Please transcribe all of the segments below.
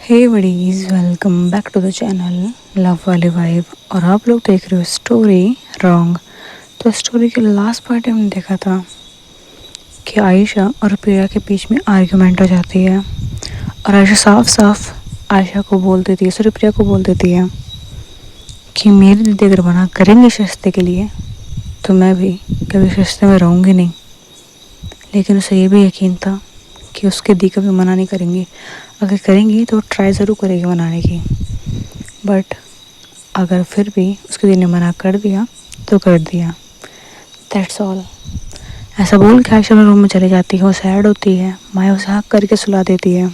Hey buddies, welcome back to the channel love wali vibe. और आप लोग देख रहे हो स्टोरी रॉन्ग। तो स्टोरी के लास्ट पार्ट में हमने देखा था कि आयशा और प्रिया के बीच में आर्गुमेंट हो जाती है और आयशा साफ साफ आयशा को बोल देती है, सॉरी प्रिया को बोल देती है कि मेरी दीदी अगर मना करेंगे इस रिश्ते के लिए तो मैं भी कभी इस रिश्ते में रहूँगी नहीं। लेकिन उसे ये भी यकीन था कि उसके दी कभी मना नहीं करेंगी, अगर करेंगी तो ट्राई ज़रूर करेगी मनाने की। बट अगर फिर भी उसके दी ने मना कर दिया तो कर दिया, दैट्स ऑल। ऐसा बोल के आयशा रूम में चली जाती है। वो सैड होती है, माया उसे हक करके सुला देती है।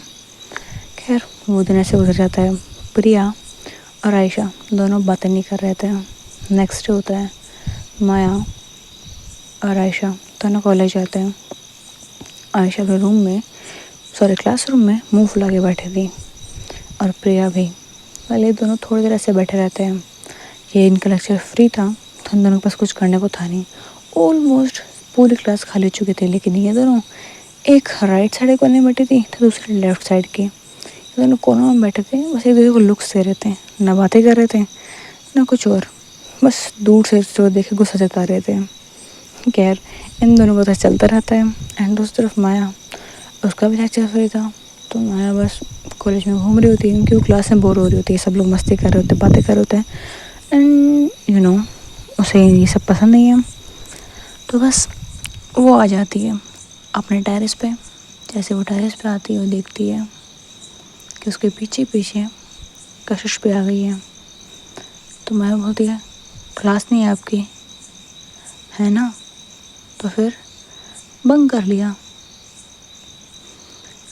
खैर वो दिन ऐसे गुजर जाता है। प्रिया और आयशा दोनों बातें नहीं कर रहे थे। नेक्स्ट डे होता है, माया और आयशा दोनों कॉलेज जाते हैं। आयशा के रूम में, सॉरी क्लासरूम में मुंह फुला के बैठी थी और प्रिया भी। पहले दोनों थोड़ी देर ऐसे बैठे रहते हैं। ये इनका लेक्चर फ्री था तो इन दोनों के पास कुछ करने को था नहीं। ऑलमोस्ट पूरी क्लास खाली चुकी थी, लेकिन ये दोनों एक राइट साइड कोने में बैठी थी तो दूसरी लेफ्ट साइड की। ये दोनों कोनों में बैठे थे, बस एक दूसरे को लुक्स दे रहे थे, ना बातें कर रहे थे ना कुछ और, बस दूर से जो देखे गुस्सा जता रहे थे। खैर इन दोनों का तो चलता रहता है। एंड दूसरी तरफ माया, उसका भी लेक्चर फ्री था तो माया बस कॉलेज में घूम रही होती है क्योंकि वो क्लास में बोर हो रही होती है। सब लोग मस्ती कर रहे होते हैं, बातें कर रहे होते हैं एंड उसे ये सब पसंद नहीं है। तो बस वो आ जाती है अपने टेरेस पे। जैसे वो टेरेस पे आती है वो देखती है कि उसके पीछे पीछे कशिश पे आ गई है। तो माया बोलती है क्लास नहीं है आपकी, है ना, तो फिर बंक कर लिया।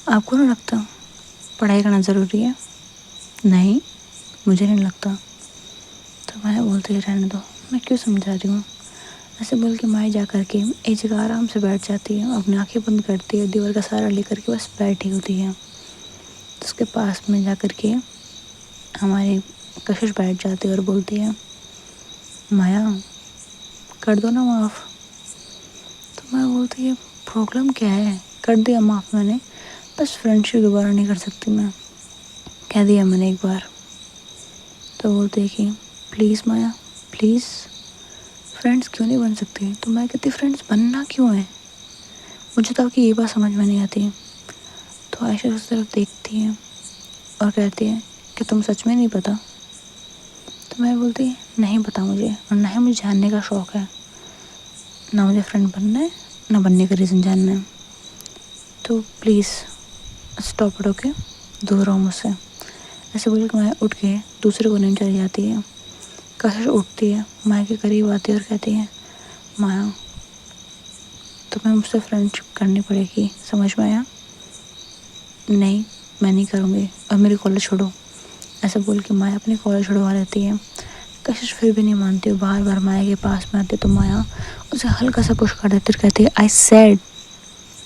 आपको नहीं लगता पढ़ाई करना ज़रूरी है? नहीं, मुझे नहीं लगता। तो मैं बोलती है रहने दो, मैं क्यों समझा रही हूँ। ऐसे बोल के माया जा कर के एक जगह आराम से बैठ जाती है, अपनी आंखें बंद करती है, दीवार का सहारा लेकर के बस बैठी होती है। तो उसके पास में जा कर के हमारी कशिश बैठ जाती है और बोलती है माया कर दो ना माफ़। तो मैं बोलती है प्रॉब्लम क्या है, कर दिया माफ़ मैंने, बस फ्रेंडशिप दोबारा नहीं कर सकती मैं, कह दिया मैंने एक बार। तो बोलते कि प्लीज़ माया प्लीज़, फ्रेंड्स क्यों नहीं बन सकती। तो मैं कहती फ्रेंड्स बनना क्यों है, मुझे तो आपकी ये बात समझ में नहीं आती। तो आयशा उस तरफ देखती है और कहती है कि तुम सच में नहीं पता। तो मैं बोलती नहीं पता मुझे, और ना ही मुझे जानने का शौक़ है, ना मुझे फ्रेंड बनना है ना बनने का रीज़न जानना है। तो प्लीज़ स्टॉप इट, ओके, दूर रहो मुझसे। ऐसे बोल के माया उठ के दूसरे कोने में चली जाती है। कशिश उठती है, माया के करीब आती है और कहती है माया तुम्हें मुझसे फ्रेंडशिप करनी पड़ेगी, समझ में आया? नहीं मैं नहीं करूँगी और मेरी कॉलेज छोड़ो। ऐसा बोल के माया अपनी कॉलेज छुड़वा लेती है। कशिश फिर भी नहीं मानती, बार बार माया के पास में आती तो माया उसे हल्का सा पुश कर देती और कहती है आई सेड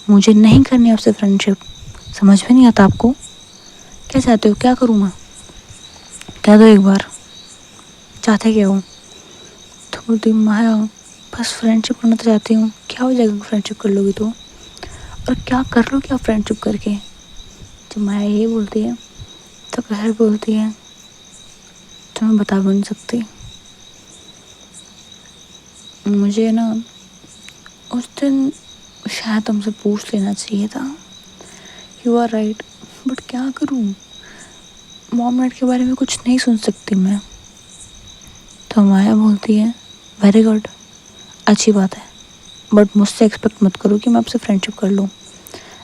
मुझे नहीं करनी आपसे फ्रेंडशिप। समझ में नहीं आता आपको? क्या चाहते हो, क्या करूँ मैं, कह दो एक बार, चाहते क्या हो? तो बोलती माया बस फ्रेंडशिप करना तो चाहती हूँ, क्या हो जाएगा फ्रेंडशिप कर लोगी तो, और क्या कर लो क्या फ्रेंडशिप करके। जब माया ये बोलती है तो कहर बोलती है तो मैं बता भी नहीं सकती। मुझे ना उस दिन शायद तुमसे पूछ लेना चाहिए था, यू आर राइट, बट क्या करूँ, मॉम डैड के बारे में कुछ नहीं सुन सकती मैं। तो माया बोलती है वेरी गुड, अच्छी बात है, बट मुझसे एक्सपेक्ट मत करो कि मैं आपसे फ्रेंडशिप कर लूँ।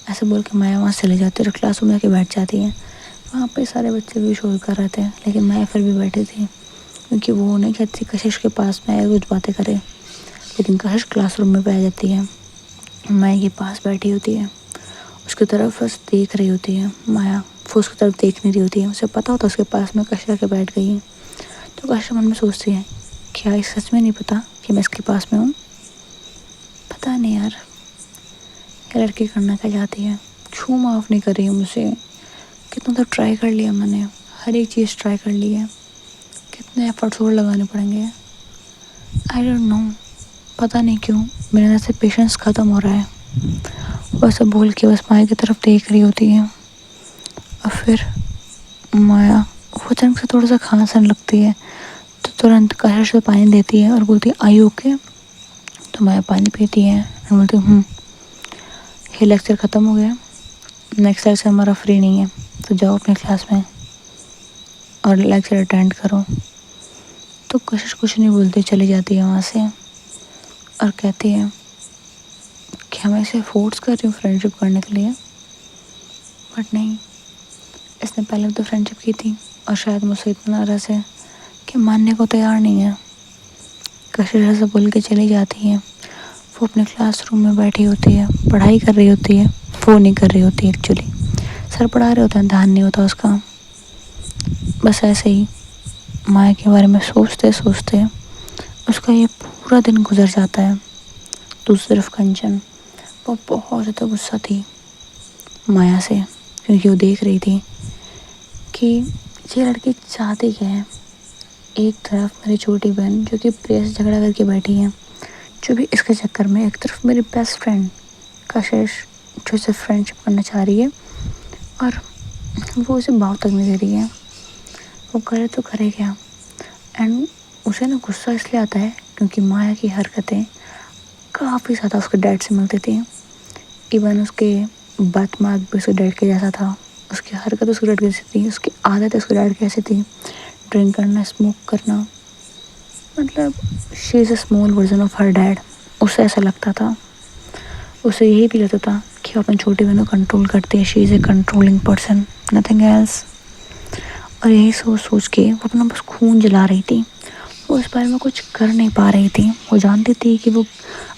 ऐसे बोल के माया वहाँ चली जाती है और क्लासरूम में आके बैठ जाती है। वहाँ पे सारे बच्चे भी शोर कर रहे थे, लेकिन माया फिर भी बैठी थी क्योंकि वो नहीं कहती कशिश के पास में आए कुछ बातें करे। लेकिन कशिश क्लासरूम में बैठ जाती है, माया के पास बैठी होती है, उसकी तरफ बस देख रही होती है। माया वो उसकी तरफ देख नहीं रही होती है, उसे पता होता है उसके पास में कशिश आके बैठ गई है। तो कशिश मन में सोचती है क्या इस सच में नहीं पता कि मैं इसके पास में हूँ? पता नहीं यार ये लड़की करना क्या चाहती है, क्यों माफ़ नहीं कर रही है मुझे। कितना तो ट्राई कर लिया मैंने, हर एक चीज़ ट्राई कर ली है, कितने एफर्ट्स और लगाने पड़ेंगे, आई डोंट नो, पता नहीं क्यों मेरे अंदर से पेशेंस ख़त्म हो रहा है। वो ऐसा बोल के बस माया की तरफ देख रही होती है और फिर माया वो अचानक से थोड़ा सा खांसने लगती है, तो तुरंत कशिश से पानी देती है और बोलती है आई ओके। तो माया पानी पीती है और बोलती है ये लेक्चर ख़त्म हो गया, नेक्स्ट लेक्चर हमारा फ्री नहीं है, तो जाओ अपनी क्लास में और लेक्चर अटेंड करो। तो कशिश कुछ नहीं बोलती, चली जाती है वहाँ से और कहती है कि मैं इसे फोर्स कर रही हूँ फ्रेंडशिप करने के लिए, बट नहीं, इसने पहले तो फ्रेंडशिप की थी और शायद मुझसे इतना नाराज़ है कि मानने को तैयार नहीं है। कशिश ऐसा बोल के चली जाती है। वो अपने क्लासरूम में बैठी होती है, पढ़ाई कर रही होती है, फ़ोन नहीं कर रही होती है एक्चुअली, सर पढ़ा रहे होते हैं, ध्यान नहीं होता उसका। बस ऐसे ही माया के बारे में सोचते सोचते उसका ये पूरा दिन गुजर जाता है। दूसरी तरफ कंचन, वो बहुत ज़्यादा गुस्सा थी माया से, क्योंकि वो देख रही थी कि ये लड़की चाहती क्या है। एक तरफ मेरी छोटी बहन जो कि प्रिया से झगड़ा करके बैठी है, जो भी इसके चक्कर में, एक तरफ मेरी बेस्ट फ्रेंड कशिश जो से फ्रेंडशिप करना चाह रही है और वो उसे भाव तक नहीं दे रही है। वो करे तो करे क्या। एंड उसे ना गुस्सा इसलिए आता है क्योंकि माया की हरकतें काफ़ी ज़्यादा उसके डैड से मिलती थी। इवन उसके बात मार्ग भी उसके डैड के जैसा था, उसकी हरकत उसके डैड जैसी थी, उसकी आदत उसके डैड की ऐसी थी, ड्रिंक करना, स्मोक करना, मतलब she is a small version of her dad. उसे ऐसा लगता था, उसे यही भी लगता था कि वो अपनी छोटी बहन को कंट्रोल करती है, she is a controlling person, nothing else. और यही सोच सोच के वो अपना बस खून जला रही थी। वो इस बारे में कुछ कर नहीं पा रही थी। वो जानती थी कि वो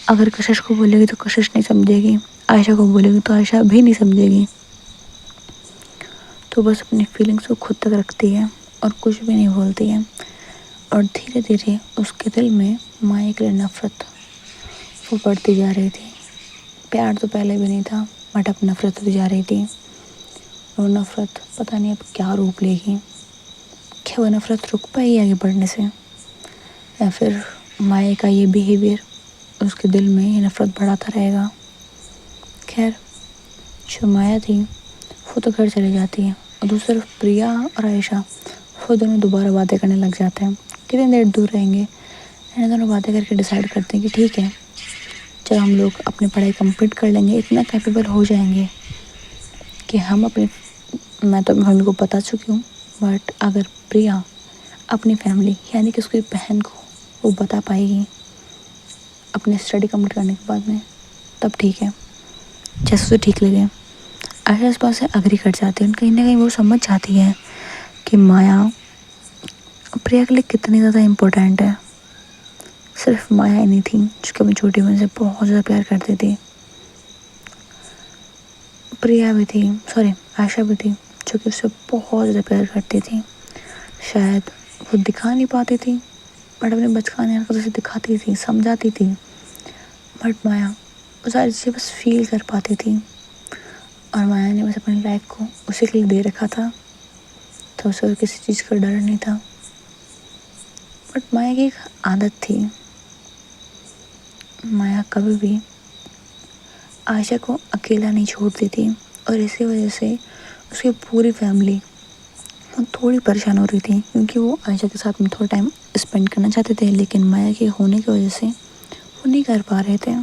अगर कशिश को बोलेगी तो कशिश नहीं समझेगी, आयशा को बोलेगी तो आयशा भी नहीं समझेगी, तो बस अपनी फीलिंग्स को खुद तक रखती है और कुछ भी नहीं बोलती है। और धीरे धीरे उसके दिल में माया के लिए नफ़रत वो बढ़ती जा रही थी। प्यार तो पहले भी नहीं था, बट अब नफ़रत होती जा रही थी। और नफ़रत पता नहीं अब क्या रूप लेगी। क्या वो नफ़रत रुक पाएगी आगे बढ़ने से, या फिर माया का ये बिहेवियर उसके दिल में ये नफ़रत बढ़ाता रहेगा। खैर, जो माया थी वो तो घर चली जाती है और दूसरी तरफ प्रिया और आयशा वो दोनों दोबारा बातें करने लग जाते हैं। कितनी देर दूर रहेंगे, इन्हें दोनों बातें करके डिसाइड करते हैं कि ठीक है, जब हम लोग अपनी पढ़ाई कंप्लीट कर लेंगे, इतना कैपेबल हो जाएंगे कि हम अपने, मैं तो मम्मी को बता चुकी हूँ, बट अगर प्रिया अपनी फैमिली यानी कि उसकी बहन को वो बता पाएगी अपनी स्टडी कंप्लीट करने के बाद में, तब ठीक है, जैसे उसे ठीक लगे। आशा इस बात से अग्री कर जाती है। कहीं ना कहीं वो समझ जाती है कि माया प्रिया के लिए कितनी ज़्यादा इम्पोर्टेंट है। सिर्फ माया ही नहीं थी जो अपनी छोटी बहन से बहुत ज़्यादा प्यार करती थी, प्रिया भी थी, सॉरी आशा भी थी, जो कि उससे बहुत ज़्यादा प्यार करती थी। शायद वो दिखा नहीं पाती थी, बट अपने बचकाने हरकतों से दिखाती थी, समझाती थी। बट माया वो सारी चीज़ें बस फील कर पाती थी, और माया ने बस अपनी लाइफ को उसी के लिए दे रखा था, तो उसे किसी चीज़ का डर नहीं था। बट माया की एक आदत थी, माया कभी भी आयशा को अकेला नहीं छोड़ती थी, और इसी वजह से उसकी पूरी फैमिली वो थोड़ी परेशान हो रही थी, क्योंकि वो आयशा के साथ में थोड़ा टाइम स्पेंड करना चाहते थे, लेकिन माया के होने की वजह से वो नहीं कर पा रहे थे।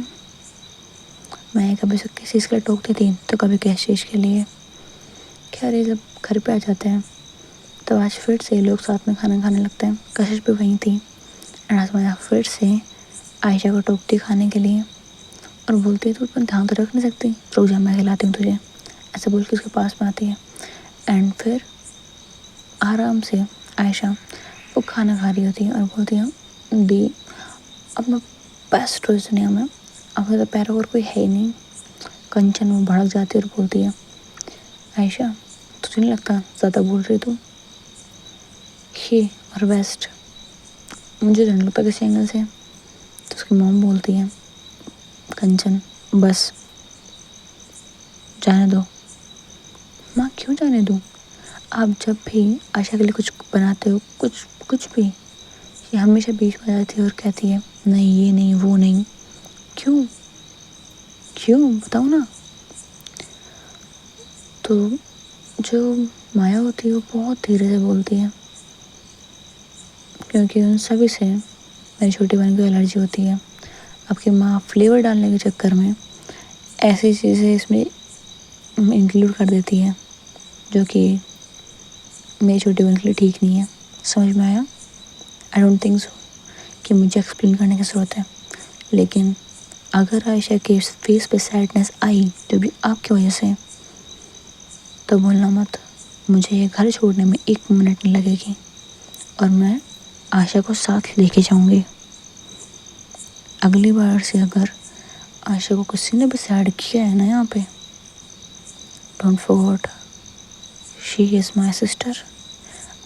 माया कभी से किसी चीज़ के लिए टोकती थी तो कभी किसी चीज़ के लिए। खैर ये जब घर पे आ जाते हैं तो आज फिर से लोग साथ में खाना खाने लगते हैं। कशिश भी वहीं थी, और आज माया फिर से आयशा को टोकती खाने के लिए और बोलती तू अपन ध्यान तो रख नहीं सकती, रुक जा मैं खिलाती हूँ तुझे, ऐसे बोल के उसके पास में आती है। एंड फिर आराम से आयशा वो खाना खा रही होती है और बोलती है दी अब मैं बेस्ट हूँ इस दुनिया में, अब मेरे पैरों और कोई है ही नहीं। कंचन वो भड़क जाती है और बोलती है आयशा तुझे नहीं लगता ज़्यादा बोल रही तू, ये और बेस्ट मुझे नहीं लगता किसी एंगल से। तो उसकी मॉम बोलती है कंचन बस जाने दो। माँ क्यों जाने दूँ, आप जब भी आशा के लिए कुछ बनाते हो, कुछ कुछ भी, ये हमेशा बीच में आ जाती है और कहती है नहीं ये नहीं वो नहीं। क्यों क्यों बताओ ना। तो जो माया होती है वो बहुत धीरे से बोलती है, क्योंकि उन सभी से मेरी छोटी बहन को एलर्जी होती है। आपकी माँ फ्लेवर डालने के चक्कर में ऐसी चीज़ें इसमें इंक्लूड कर देती है जो कि मेरी छोटी बहन के लिए ठीक नहीं है। समझ में आया? आई डोंट थिंक सो कि मुझे एक्सप्लेन करने की ज़रूरत है, लेकिन अगर आयशा के फेस पे सैडनेस आई जो भी आपकी वजह से, तो बोलना मत। मुझे ये घर छोड़ने में 1 मिनट नहीं लगेगी और मैं आयशा को साथ लेके जाऊंगी। अगली बार से अगर आयशा को किसी ने भी सैड किया है ना यहाँ पे, don't forget she is my sister.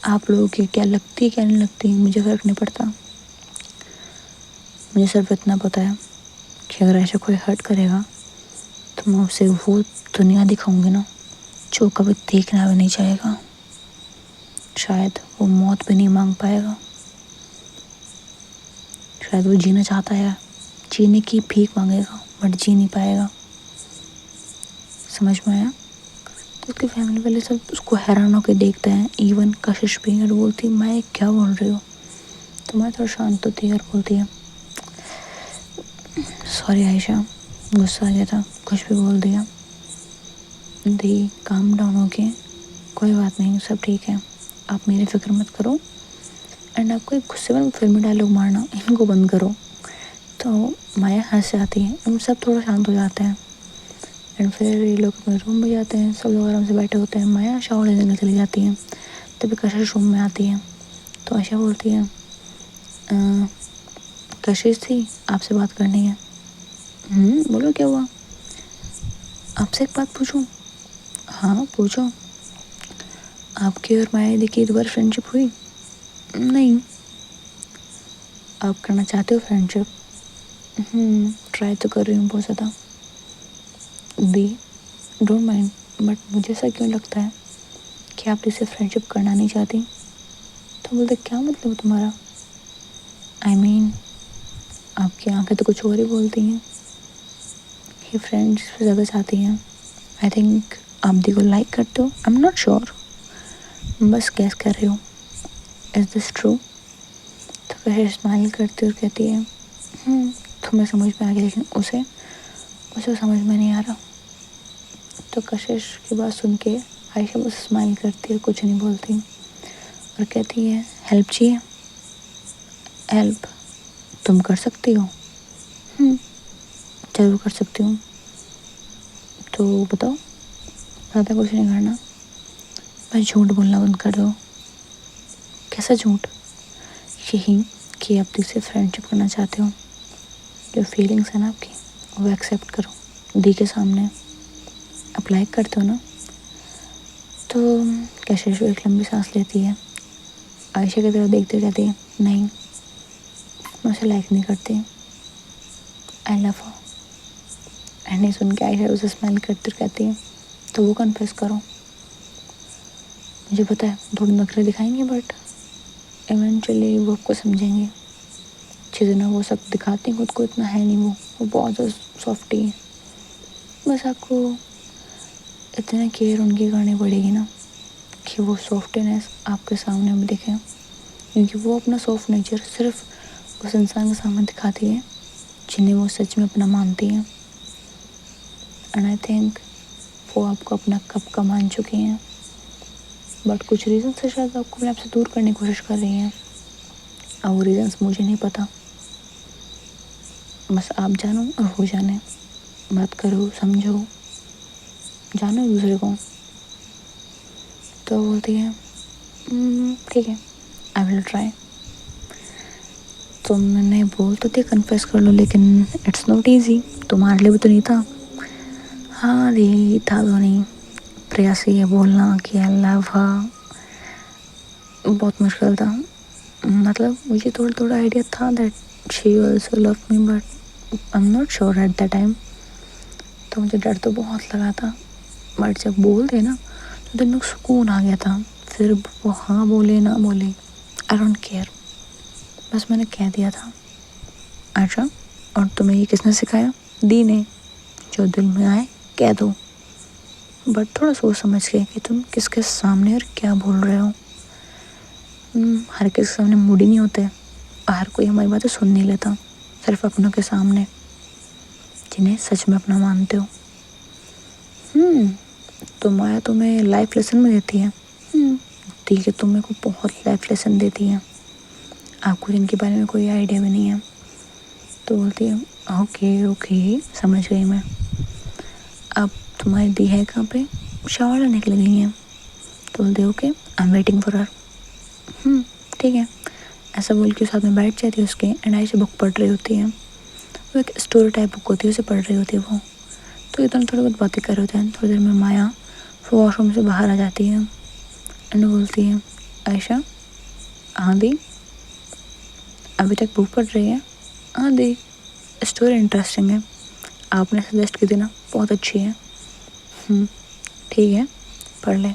आप लोगों की क्या लगती क्या नहीं लगती मुझे फ़र्क नहीं पड़ता। मुझे सिर्फ इतना पता है कि अगर ऐसा कोई हर्ट करेगा तो मैं उसे वो दुनिया दिखाऊंगी ना जो कभी देखना भी नहीं चाहेगा। शायद वो मौत भी नहीं मांग पाएगा, शायद वो जीना चाहता है, जीने की भीख मांगेगा बट जी नहीं पाएगा। समझ में आया? तो उसकी फैमिली वाले सब उसको हैरान होकर देखते हैं। इवन कशिश भी और बोलती मैं क्या बोल रही हूँ, तो मैं थोड़ा शांत होती है और बोलती है सॉरी आयशा, गुस्सा आ गया था, कुछ भी बोल दिया। दी काम डाउन हो के, कोई बात नहीं, सब ठीक है, आप मेरी फिक्र मत करो। एंड आपको एक गुस्से में फिल्मी डायलॉग मारना इनको बंद करो। तो माया हंस जाती है, हम सब थोड़ा शांत हो जाते हैं। एंड फिर ये लोग अपने रूम में जाते हैं, सब लोग आराम से बैठे होते हैं। माया शावर लेने चली जाती है, तभी कशिश रूम में आती है। तो आयशा बोलती है कशिश थी, आपसे बात करनी है। बोलो क्या हुआ? आपसे एक बात पूछूं? हाँ पूछो। आपकी और माया दी की दोबारा फ्रेंडशिप हुई? नहीं। आप करना चाहते हो फ्रेंडशिप? ट्राई तो कर रही हूँ बहुत ज़्यादा। दी डोंट माइंड, बट मुझे ऐसा क्यों लगता है कि आप इससे फ्रेंडशिप करना नहीं चाहती? तो बोलते क्या मतलब तुम्हारा? आई मीन आपकी आंखें तो कुछ और ही बोलती हैं कि फ्रेंड्स ज़्यादा चाहती हैं। आई थिंक आप दी को लाइक करते हो, आई एम नॉट श्योर, बस गैस कर रही हूँ। Is this true? तो फिर स्माइल करती और कहती है तुम्हें समझ में आ गया, लेकिन उसे समझ में नहीं आ रहा। तो कशिश की बात सुन के आयशा बस स्माइल करती है, कुछ नहीं बोलती और कहती है हेल्प चाहिए? हेल्प तुम कर सकती हो? ज़रूर कर सकती हूँ। तो बताओ। ज़्यादा कुछ नहीं करना, बस झूठ बोलना बंद कर दो। कैसा झूठ? यही कि आप से फ्रेंडशिप करना चाहते हो, जो फीलिंग्स है ना आपकी वो एक्सेप्ट करो। दी के सामने अप्लाई करते हो ना। तो कशिश एक लंबी सांस लेती है, आयशा की तरफ देखते कहती है नहीं, मैं उसे लाइक नहीं करती, आई लव हर। एंड सुन के आयशा उसे स्माइल करती कहती है तो वो कन्फेस करो। मुझे पता है थोड़ी नखरे दिखाएंगे, बट इवेंचुअली वो आपको समझेंगे। चीज़ें ना वो सब दिखाती हैं खुद को, इतना है नहीं वो बहुत ज़्यादा सॉफ्टी है। बस आपको इतनी केयर उनकी करनी पड़ेगी ना कि वो सॉफ्टनेस आपके सामने भी दिखे, क्योंकि वो अपना सॉफ्ट नेचर सिर्फ उस इंसान के सामने दिखाती है जिन्हें वो सच में अपना मानती हैं। एंड आई थिंक वो आपको अपना कब का मान चुकी हैं, बट कुछ रीज़न से शायद आपको अपने आप से दूर करने की कोशिश कर रही हैं। और वो रीज़न्स मुझे नहीं पता, बस आप जानो और हो जाने, बात करो, समझो, जानो एक दूसरे को। तो बोलती है ठीक है, आई विल ट्राई। तो मैंने बोल तो दिया कन्फेस कर लो, लेकिन इट्स नॉट ईजी, तुम्हारे लिए भी तो नहीं था। हाँ दी था तो नहीं, प्रेयसी है बोलना कि आई लव हर बहुत मुश्किल था। मतलब मुझे थोड़ा थोड़ा आइडिया था that she also love me, but I am not sure at the time. तो मुझे डर तो बहुत लगा था, बट जब बोल दे ना तो दिल में सुकून आ गया था। फिर वो हाँ बोले ना बोले आई डोंट केयर, बस मैंने कह दिया था। अच्छा, और तुम्हें ये किसने सिखाया? दी ने। जो दिल में आए कह दो, बट थोड़ा सोच समझ के कि तुम किसके सामने और क्या बोल रहे हो। हर किसी के सामने मूडी नहीं होते, हर कोई हमारी बातें सुन नहीं लेता, सिर्फ अपनों के सामने जिन्हें सच में अपना मानते हो। तो माया तुम्हें लाइफ लेसन में देती है। ठीक है, तुम मेरे को बहुत लाइफ लेसन देती है, आपको जिनके बारे में कोई आइडिया भी नहीं है। तो बोलती है ओके ओके समझ गई मैं। अब तुम्हारी दी है कहाँ पे, शावर लेने के लिए गई हैं। तो बोलते okay I am waiting for her. ठीक है, ऐसा बोल के साथ में बैठ जाती है उसके। एंड आयशा बुक पढ़ रही होती है, वो एक स्टोरी टाइप बुक होती है, उसे पढ़ रही होती है वो। तो ये दोनों थोड़ी बहुत बातें कर रहे होते हैं। थोड़ी देर में माया वॉशरूम से बाहर आ जाती है एंड बोलती है आयशा, हाँ दी अभी तक बुक पढ़ रही है? हाँ दी, स्टोरी इंटरेस्टिंग है, आपने सजेस्ट की थी ना, बहुत अच्छी है। ठीक है पढ़ ले।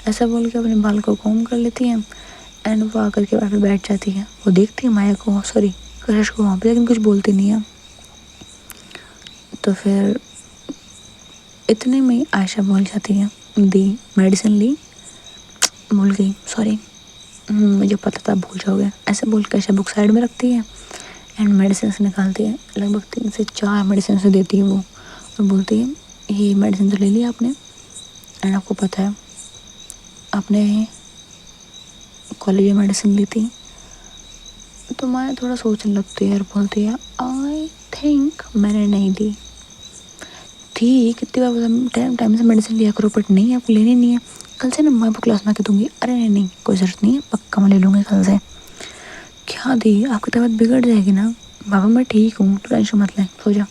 ऐसा बोल के अपने बाल को कॉम्ब कर लेती है एंड वो आकर के वहाँ पे बैठ जाती है। वो देखती है माया को, सॉरी कशिश को वहाँ पे, लेकिन कुछ बोलती नहीं है। तो फिर इतने में आयशा बोल जाती है दी मेडिसिन ली, भूल गई सॉरी, मुझे पता था भूल जाओगे। ऐसे बोल के आयशा बुक साइड में रखती है एंड मेडिसिन से निकालती है, लगभग 3 से 4 मेडिसिन से देती है वो, और बोलती है ये मेडिसिन तो ले लिया आपने, एंड आपको पता है आपने कॉलेज में मेडिसिन ली थी। तो मैं थोड़ा सोचने लगती है और बोलती है आई थिंक मैंने नहीं ली थी, कितनी बार टाइम से मेडिसिन लिया करो, बट नहीं आपको लेनी नहीं है, कल से ना मैं आपको क्लास में आके दूंगी। अरे नहीं कोई ज़रूरत नहीं है, पक्का मैं ले लूँगी कल से। क्या दी आपकी तबीयत बिगड़ जाएगी ना। बाबा मैं ठीक हूँ, तो टेंशन मत ले, सो जा।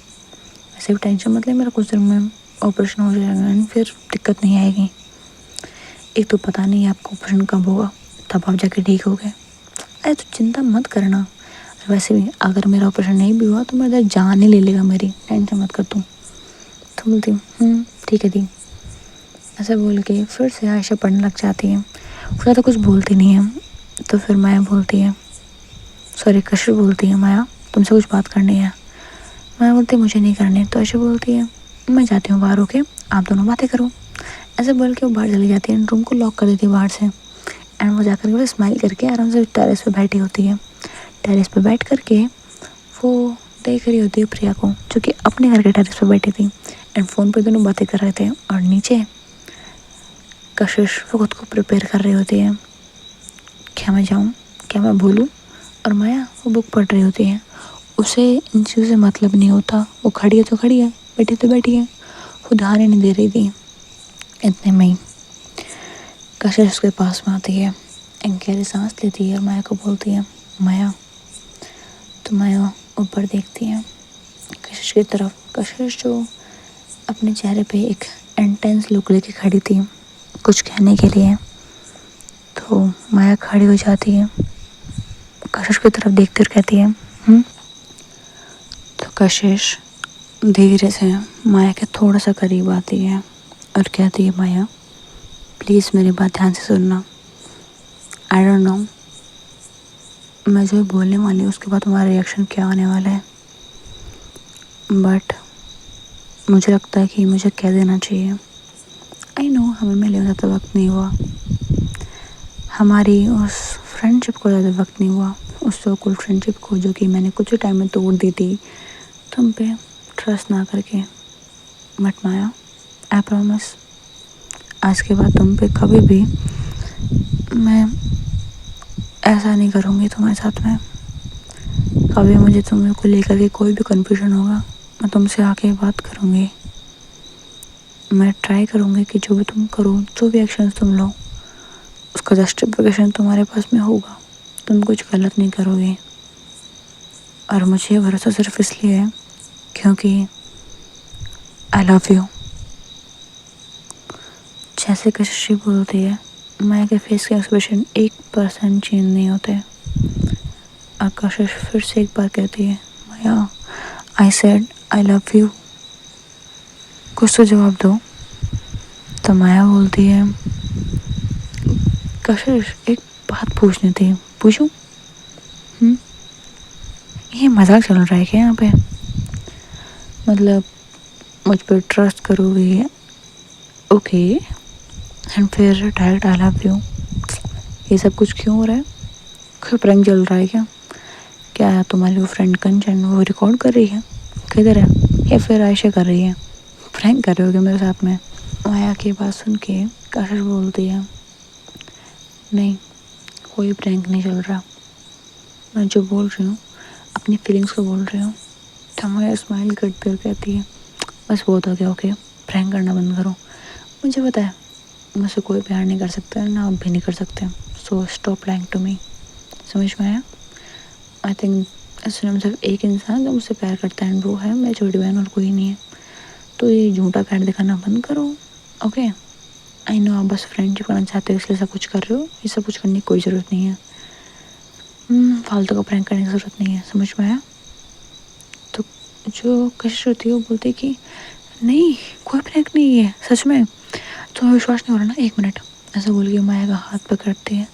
ऐसे भी टेंशन मत ले, मेरा कुछ देर में ऑपरेशन हो जाएगा एंड फिर दिक्कत नहीं आएगी। एक तो पता नहीं आपका ऑपरेशन कब होगा, तब आप जाके ठीक हो गए। अरे तो चिंता मत करना, वैसे भी अगर मेरा ऑपरेशन नहीं भी हुआ तो मेरा जान ही ले लेगा मेरी, टेंशन मत कर तू। तो बोलती ठीक है दी। ऐसा बोल के फिर से आयशा पढ़ने लग जाती है, उसका तो कुछ बोलती नहीं है। तो फिर माया बोलती है, सॉरी कशिश बोलती है माया तुमसे कुछ बात करनी है। माया बोलती है मुझे नहीं करनी। तो आयशा बोलती है मैं जाती हूँ बाहर, होके आप दोनों बातें करो। ऐसे बोल के वो बाहर चली जाती है, रूम को लॉक कर देती है बाहर से। एंड वो जाकर के स्माइल करके आराम से टेरेस पे बैठी होती है। टेरेस पे बैठ करके वो देख रही होती है प्रिया को, जो कि अपने घर के टेरेस पे बैठी थी एंड फ़ोन पे दोनों बातें कर रहे थे। और नीचे कशिश वो खुद को प्रिपेयर कर रही होती है, क्या मैं जाऊँ, क्या मैं भूलूँ। और माया वो बुक पढ़ रही होती है, उसे इन चीज़ों से मतलब नहीं होता, वो खड़ी है तो खड़ी है, बैठी तो बैठी है, वो ध्यान ही नहीं दे रही थी। इतने में ही कशिश उसके पास में आती है एंड गहरी सांस लेती है और माया को बोलती है माया। तो माया ऊपर देखती है कशिश की तरफ, कशिश जो अपने चेहरे पे एक इंटेंस लुक लेके खड़ी थी कुछ कहने के लिए। तो माया खड़ी हो जाती है, कशिश की तरफ देखती और कहती है तो कशिश धीरे से माया के थोड़ा सा करीब आती है और कहती है माया प्लीज़ मेरी बात ध्यान से सुनना। आई डोंट नो मैं जो बोलने वाली हूँ उसके बाद तुम्हारा रिएक्शन क्या आने वाला है, बट मुझे लगता है कि मुझे कह देना चाहिए। आई नो हमें मिले ज़्यादा वक्त नहीं हुआ, हमारी उस फ्रेंडशिप को ज़्यादा वक्त नहीं हुआ, उस सो कॉल्ड फ्रेंडशिप को जो कि मैंने कुछ ही टाइम में तोड़ दी थी तुम पे ट्रस्ट ना करके। बट माया आई प्रॉमिस आज के बाद तुम पे कभी भी मैं ऐसा नहीं करूँगी तुम्हारे साथ में। कभी मुझे तुम को लेकर के कोई भी कन्फ्यूजन होगा मैं तुमसे आके बात करूँगी। मैं ट्राई करूँगी कि जो भी तुम करो, जो भी एक्शन तुम लो, उसका जस्टिफिकेशन तुम्हारे पास में होगा, तुम कुछ गलत नहीं करोगे। और मुझे भरोसा सिर्फ इसलिए है क्योंकि आई लव यू। जैसे कशिश बोलती है माया के फेस के एक्सप्रेशन 1% चेंज नहीं होते। और कशिश फिर से एक बार कहती है Maya I said I love you, कुछ तो जवाब दो। तो माया बोलती है कशिश एक बात पूछनी थी, पूछूं? ये मजाक चल रहा है क्या यहाँ पे? मतलब मुझ पर ट्रस्ट करोगे ओके एंड फिर डायरेक्ट आई लव यू, ये सब कुछ क्यों हो रहा है? कोई प्रैंक चल रहा है क्या? क्या तुम्हारी वो फ्रेंड कंचन वो रिकॉर्ड कर रही है किधर है, या फिर आयशा कर रही है? प्रैंक कर रहे हो क्या मेरे साथ में? माया की बात सुन के कशिश बोलती है नहीं, कोई प्रैंक नहीं चल रहा, मैं जो बोल रही हूँ अपनी फीलिंग्स को बोल रही हूँ। तो माया स्माइल करते हुए कहती है बस बहुत हो गया, ओके प्रैंक करना बंद करो, मुझे पता है मुझसे कोई प्यार नहीं कर सकता ना, आप भी नहीं कर सकते, so stop prank to me. समझ में आया? आई थिंक इस दुनिया में सिर्फ एक इंसान जो मुझसे प्यार करता है, वो है मेरी छोटी बहन और कोई नहीं है। तो ये झूठा प्यार दिखाना बंद करो, ओके? आई नो आप बस फ्रेंडशिप करना चाहते हो इसलिए सब कुछ कर रहे हो, ये सब कुछ करने की कोई ज़रूरत नहीं है। फालतू का प्रैंक करने की ज़रूरत नहीं है, समझ में आया? तो जो कशिश होती है वो बोलती है कि नहीं कोई प्रैंक नहीं है सच में, तुम्हें विश्वास नहीं हो रहा ना, एक मिनट। ऐसा बोल के माया का हाथ पकड़ती है,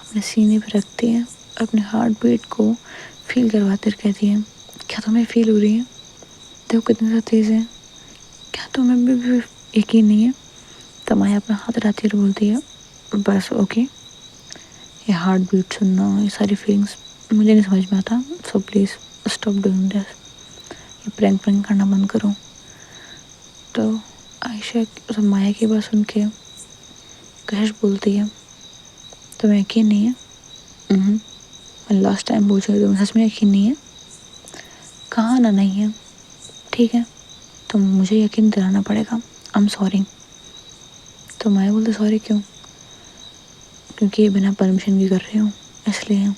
अपने सीने पर रखती है और अपने हार्ट बीट को फील करवाते कहती है क्या तुम्हें फील हो रही है? देखो कितनी ज़्यादा तेज़ है, क्या तुम्हें भी यकीन नहीं है? तो माया अपना हाथ हटाती है और बोलती है बस ओके, ये हार्ट बीट सुनना, ये सारी फीलिंग्स मुझे नहीं समझ में आता, so please stop doing this, ये प्रैंक प्रैंक करना बंद करो। तो आयशा तो माया की बात सुन के कशिश बोलती है तुम्हें यकीन नहीं है? मैं लास्ट टाइम पूछ रही हूँ, तुम्हें सच में यकीन नहीं है? कहाँ ना नहीं है, ठीक है तो मुझे यकीन दिलाना पड़ेगा, आई एम सॉरी। तो माया बोलते सॉरी क्यों? क्योंकि ये बिना परमिशन की कर रही हूँ इसलिए।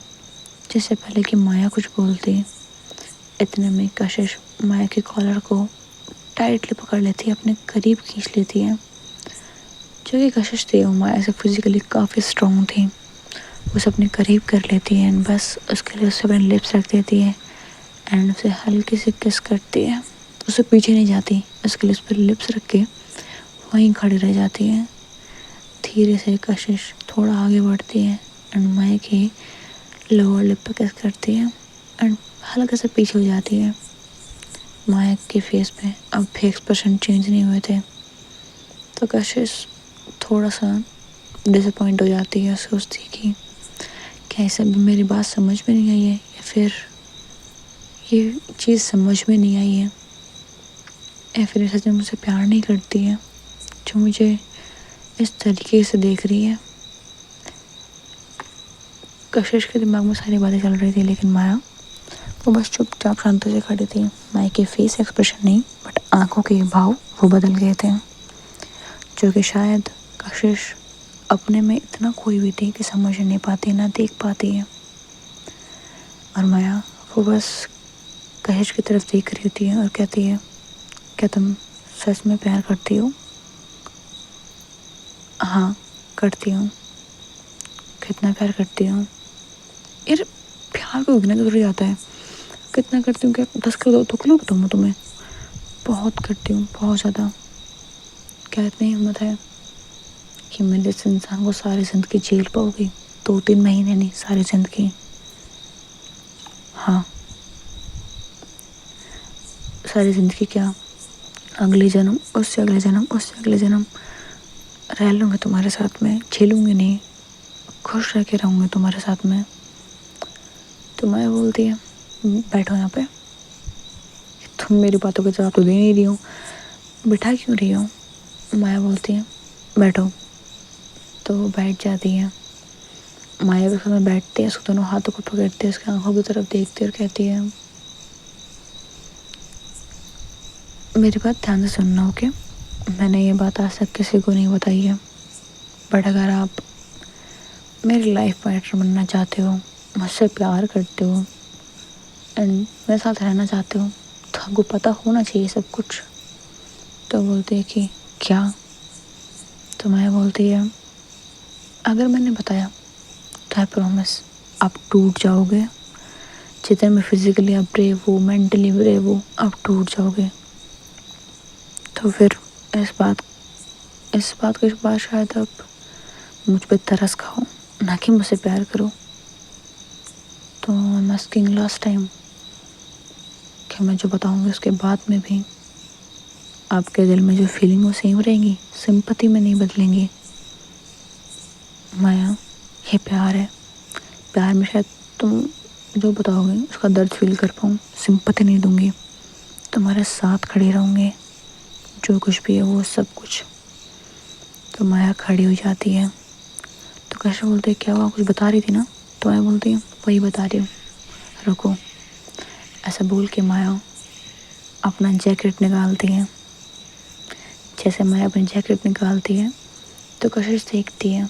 जिससे पहले कि माया कुछ बोलती इतने में कशिश माया के कॉलर को टाइटली पकड़ लेती है, अपने करीब खींच लेती है। जो कि कशिश थी वो माया से फिजिकली काफ़ी स्ट्रॉन्ग थी, उसे अपने करीब कर लेती है एंड बस उसके लिए उससे अपने लिप्स रख देती है एंड उसे हल्की से किस करती है, उसे पीछे नहीं जाती, उसके लिए उस पर लिप्स रख के वहीं खड़ी रह जाती है। धीरे से कशिश थोड़ा आगे बढ़ती है एंड माया के लोअर लिप पे किस करती है एंड हल्का से पीछे हो जाती है। माया के फेस पे अब भी एक्सप्रेशन चेंज नहीं हुए थे, तो कशिश थोड़ा सा डिसअपॉइंट हो जाती है, सोचती कि क्या इसे भी मेरी बात समझ में नहीं आई है या फिर ये चीज़ समझ में नहीं आई है या फिर सच में मुझसे प्यार नहीं करती है जो मुझे इस तरीके से देख रही है। कशिश के दिमाग में सारी बातें चल रही थी लेकिन माया वो बस चुपचाप शांति से खड़ी थी। माया के फेस एक्सप्रेशन नहीं बट आंखों के भाव वो बदल गए थे, जो कि शायद कशिश अपने में इतना खोई हुई थी कि समझ नहीं पाती ना देख पाती है। और माया वो बस कशिश की तरफ देख रही होती है और कहती है क्या तुम सच में प्यार करती हो? हाँ करती हूँ। कितना प्यार करती हूँ? यार प्यार को गिना जरूरी आता है, कितना करती हूँ क्या 10 किलो 2 किलो बताऊँ तुम्हें? बहुत करती हूँ, बहुत ज़्यादा। क्या इतनी हिम्मत है कि मैं जिस इंसान को सारी ज़िंदगी झेल पाऊँगी? 2-3 महीने नहीं, सारी ज़िंदगी। हाँ सारी ज़िंदगी क्या, अगले जन्म, उससे अगले जन्म, उससे अगले जन्म रह लूँगी तुम्हारे साथ में, झेलूँगी नहीं, खुश रह के रहूँगी तुम्हारे साथ में। तो मैं बोलती है बैठो यहाँ पे, तुम मेरी बातों का जवाब तो दे नहीं रही हो, बिठा क्यों रही हो? माया बोलती है बैठो, तो वो बैठ जाती है। माया के सामने बैठती है, उसके दोनों हाथों को पकड़ती है, उसकी आंखों की तरफ देखती है और कहती है मेरी बात ध्यान से सुनना, ओके? मैंने ये बात आज तक किसी को नहीं बताई है बट अगर आप मेरी लाइफ पार्टनर बनना चाहते हो, मुझसे प्यार करते हो एंड मेरे साथ रहना चाहते हो तो आपको पता होना चाहिए सब कुछ। तो बोलती है कि क्या? तो मैं बोलती है अगर मैंने बताया तो आई प्रॉमिस आप टूट जाओगे, जितने में फिजिकली आप ब्रेव हो, मेंटली ब्रेव हो, आप टूट जाओगे। तो फिर इस बात के बाद शायद आप मुझ पर तरस खाओ, ना कि मुझसे प्यार करो। तो I am asking last time कि मैं जो बताऊंगी उसके बाद में भी आपके दिल में जो फीलिंग वो सेम रहेंगी, सिंपैथी में नहीं बदलेंगी। माया, ये प्यार है। प्यार में शायद तुम जो बताओगे उसका दर्द फील कर पाऊँ, सिंपैथी नहीं दूंगी, तुम्हारे साथ खड़ी रहूँगी, जो कुछ भी है वो सब कुछ। तो माया खड़ी हो जाती है। तो कैसे बोलते क्या हुआ, कुछ बता रही थी ना? तो माया बोलती है वही बता रही हूँ, रुको। ऐसा बोल के माया अपना जैकेट निकालती है। जैसे माया अपनी जैकेट निकालती है तो कशिश देखती है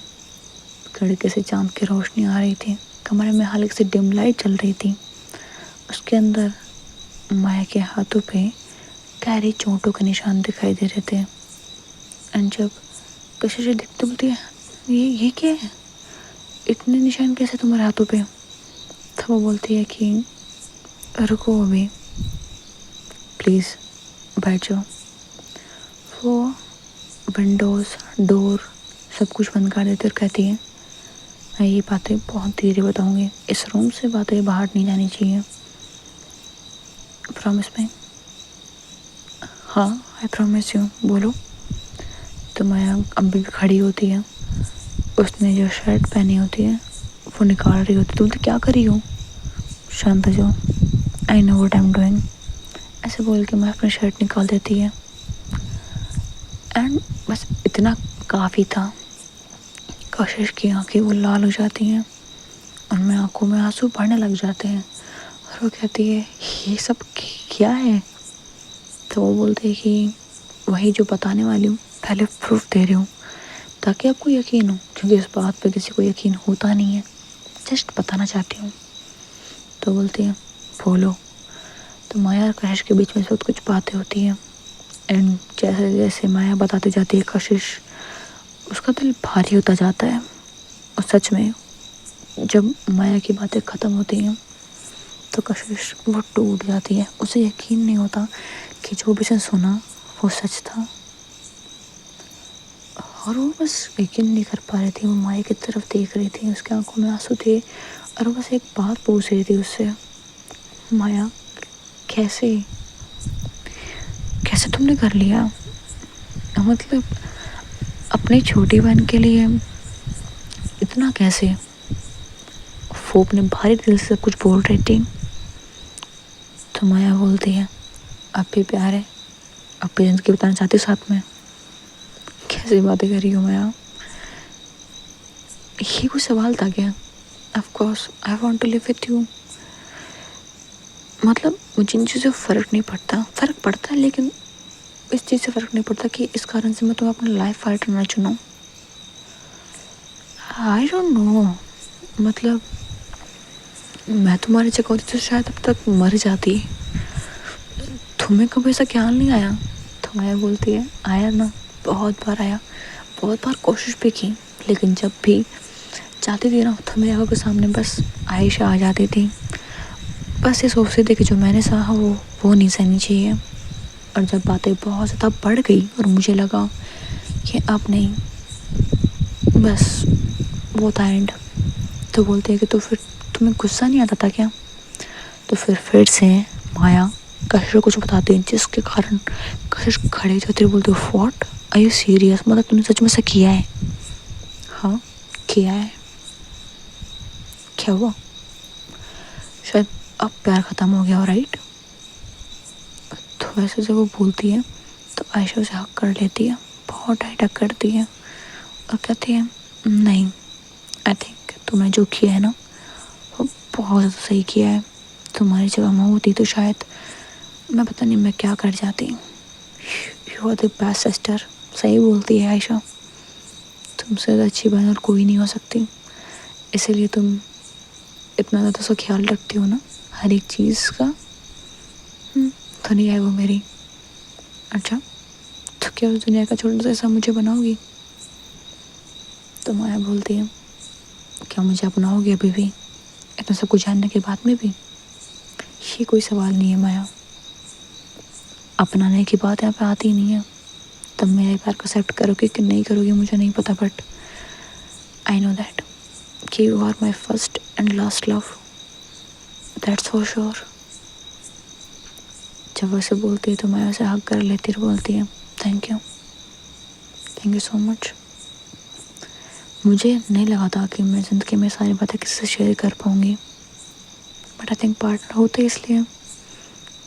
खिड़की से चांद की रोशनी आ रही थी। कमरे में हल्की सी डिम लाइट चल रही थी। उसके अंदर माया के हाथों पे गहरी चोटों के निशान दिखाई दे रहे थे। एंड जब कशिश देखते बोलती है ये क्या है, इतने निशान कैसे तुम्हारे हाथों पे? तो वो बोलती है कि रुको अभी, प्लीज़ बैठ जाओ। वो विंडोज़ डोर सब कुछ बंद कर देती और कहती है मैं ये बातें बहुत धीरे बताऊंगी, इस रूम से बातें बाहर नहीं जानी चाहिए, प्रॉमिस में? हाँ, आई प्रॉमिस यू, बोलो। तो माया अभी भी खड़ी होती है। उसने जो शर्ट पहनी होती है वो निकाल रही होती। तुम तो क्या कर रही हो, शांत हो जाओ, I know what I am doing. ऐसे बोल के मैं अपनी शर्ट निकाल देती है। एंड बस इतना काफ़ी था। कशिश की आंखें वो लाल हो जाती हैं, उनमें आंखों में आंसू भरने लग जाते हैं और वो कहती है ये सब क्या है? तो वो बोलते हैं कि वही जो बताने वाली हूँ, पहले प्रूफ दे रही हूँ ताकि आपको यकीन हो, क्योंकि इस बात पे किसी को यकीन होता नहीं है, जस्ट बताना चाहती हूँ। तो बोलती है बोलो। तो माया और कशिश के बीच में बहुत कुछ बातें होती हैं। एंड जैसे जैसे माया बताती जाती है कशिश उसका दिल भारी होता जाता है। और सच में जब माया की बातें ख़त्म होती हैं तो कशिश वो टूट जाती है। उसे यकीन नहीं होता कि जो भी उसने सुना वो सच था। और वो बस यकीन नहीं कर पा रही थी। वो माया की तरफ देख रही थी, उसके आंखों में आंसू थे और वो बस एक बात पूछ रही थी उससे, माया कैसे कैसे तुमने कर लिया? मतलब अपनी छोटी बहन के लिए इतना कैसे? वो अपने भारी दिल से सब कुछ बोल रही थी। तो माया बोलती है अब भी प्यार है, अब भी जिंदगी बताना चाहती हूँ साथ में। कैसी बातें कर रही हो माया, ये कोई सवाल था क्या? Of course I want to live with you. मतलब मुझे इन चीज़ों से फ़र्क पड़ता है, लेकिन इस चीज़ से फ़र्क नहीं पड़ता कि इस कारण से मैं तुम्हें अपना लाइफ पार्टनर ना चुनूँ। आई डोंट नो, मतलब मैं तुम्हारी जगह होती तो शायद अब तक मर जाती। तुम्हें कभी ऐसा ख्याल नहीं आया? तो माया बोलती है आया ना, बहुत बार आया, बहुत बार कोशिश भी की, लेकिन जब भी चाहती थी ना तो मेरे आंखों के सामने बस आयशा आ जाती थी। बस ये सोचते थे कि जो मैंने सहा वो नहीं सहनी चाहिए। और जब बातें बहुत ज़्यादा बढ़ गई और मुझे लगा कि अब नहीं, बस वो था एंड। तो बोलते हैं कि तो फिर तुम्हें गुस्सा नहीं आता था क्या? तो फिर से माया कशिश को कुछ बताती है जिसके कारण कशिश खड़े जाते बोलते व्हाट आर यू सीरियस, मतलब तुमने सच में ऐसा किया है? हाँ किया है। क्या हुआ? शायद अब प्यार ख़त्म हो गया हो, राइट? तो वैसे जब वो बोलती है तो आयशा उसे हक कर लेती है, बहुत टाइट हक करती है और कहती है नहीं, आई थिंक तुमने जो किया है ना वो बहुत ज़्यादा सही किया है। तुम्हारी जगह मैं होती तो शायद मैं पता नहीं मैं क्या कर जाती। You are the best sister. सही बोलती है आयशा, तुमसे अच्छी बहन और कोई नहीं हो सकती, इसीलिए तुम इतना ज़्यादा उसका ख्याल रखती हो ना हर एक चीज़ का। दुनिया है वो मेरी। अच्छा, तो क्या उस दुनिया का छोटा सा हिस्सा मुझे बनाओगी? तो माया बोलती है क्या मुझे अपनाओगे अभी भी, इतना सब कुछ जानने के बाद में भी? ये कोई सवाल नहीं है माया, अपनाने की बात यहाँ पे आती नहीं है। तब मेरे प्यार को एक्सेप्ट करोगे कि नहीं करोगे मुझे नहीं पता, बट आई नो दैट कि you are my first and last love, that's for sure. जब वैसे बोलती है तो मैं वैसे हक कर लेती और बोलती है थैंक यू सो मच। मुझे नहीं लगा था कि मैं ज़िंदगी में सारी बातें किससे शेयर कर पाऊँगी, बट आई थिंक पार्टनर होते इसलिए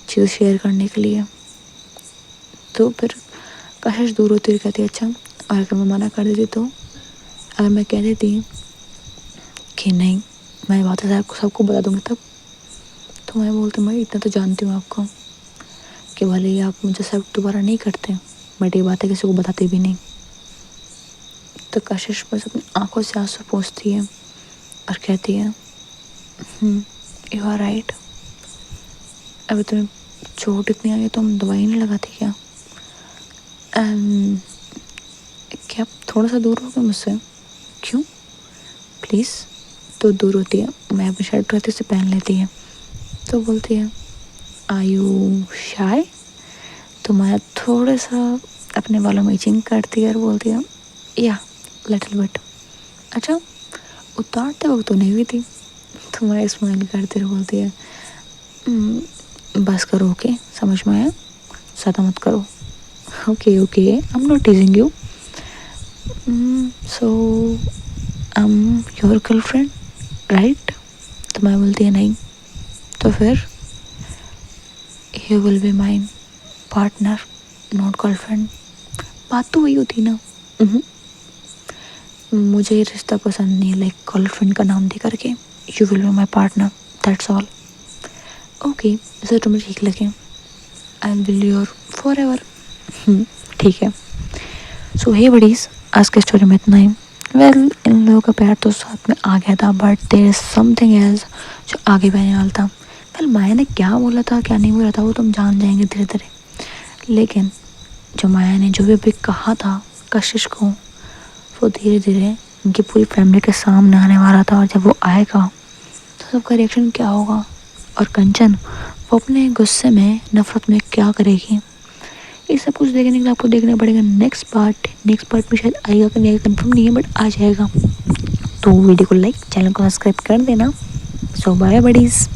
चीज़ शेयर करने के लिए। तो फिर कशिश दूर होती हुई कहती अच्छा, और अगर मैं मना कर देती तो, अगर मैं कह देती कि नहीं मैं बातें सबको बता दूँगी तब, तो मैं बोलती मैं इतना तो जानती हूँ आपको कि भले ही आप मुझे सब दोबारा नहीं करते, बट ये बातें किसी को बताते भी नहीं। तो कशिश बस अपनी आंखों से आंसू पोंछती है और कहती है यू आर राइट। अभी तुम्हें चोट इतनी आई है तो हम दवाई नहीं लगाती क्या? क्या आप थोड़ा सा दूर हो गए मुझसे? क्यों? प्लीज़। तो दूर होती है, मैं अपनी शर्ट रहती से पहन लेती है। तो बोलती है आर यू शाय? तो मैं थोड़ा सा अपने बालों में इचिंग करती है और बोलती है या लिटिल बिट। अच्छा, उतारते वक्त तो नहीं हुई थी। तो मैं स्माइल करती और बोलती है बस करो, ओके, समझ में आया, ज़्यादा मत करो। Okay I am not टीजिंग you, so I am your girlfriend right? तो मैं बोलती है नहीं। तो फिर you will be mine partner not girlfriend. बात तो वही होती ना। मुझे रिश्ता पसंद नहीं, लाइक गर्लफ्रेंड का नाम दे करके। You will be my partner, that's all. Okay, इसे तुम्हें ठीक लगे, I will your for ever. ठीक है। सो हे बडीज, आज के स्टोरी में इतना ही। वेल इन लोगों का प्यार तो साथ में आ गया था, but there is something else जो आगे भी आने वाला था। वेल माया ने क्या बोला था क्या नहीं बोला था वो तुम जान जाएंगे धीरे धीरे, लेकिन जो माया ने जो भी अभी कहा था कशिश को, वो धीरे धीरे उनकी पूरी फैमिली के सामने आने वाला था। और जब वो आएगा तो सबका रिएक्शन क्या होगा, और कंचन वो अपने गुस्से में नफरत में क्या करेगी, ये सब कुछ देखने के लिए आपको देखना पड़ेगा नेक्स्ट पार्ट में शायद आएगा कि नहीं कंफर्म नहीं है, बट आ जाएगा। तो वीडियो को लाइक, चैनल को सब्सक्राइब कर देना। सो बाय बडीज़।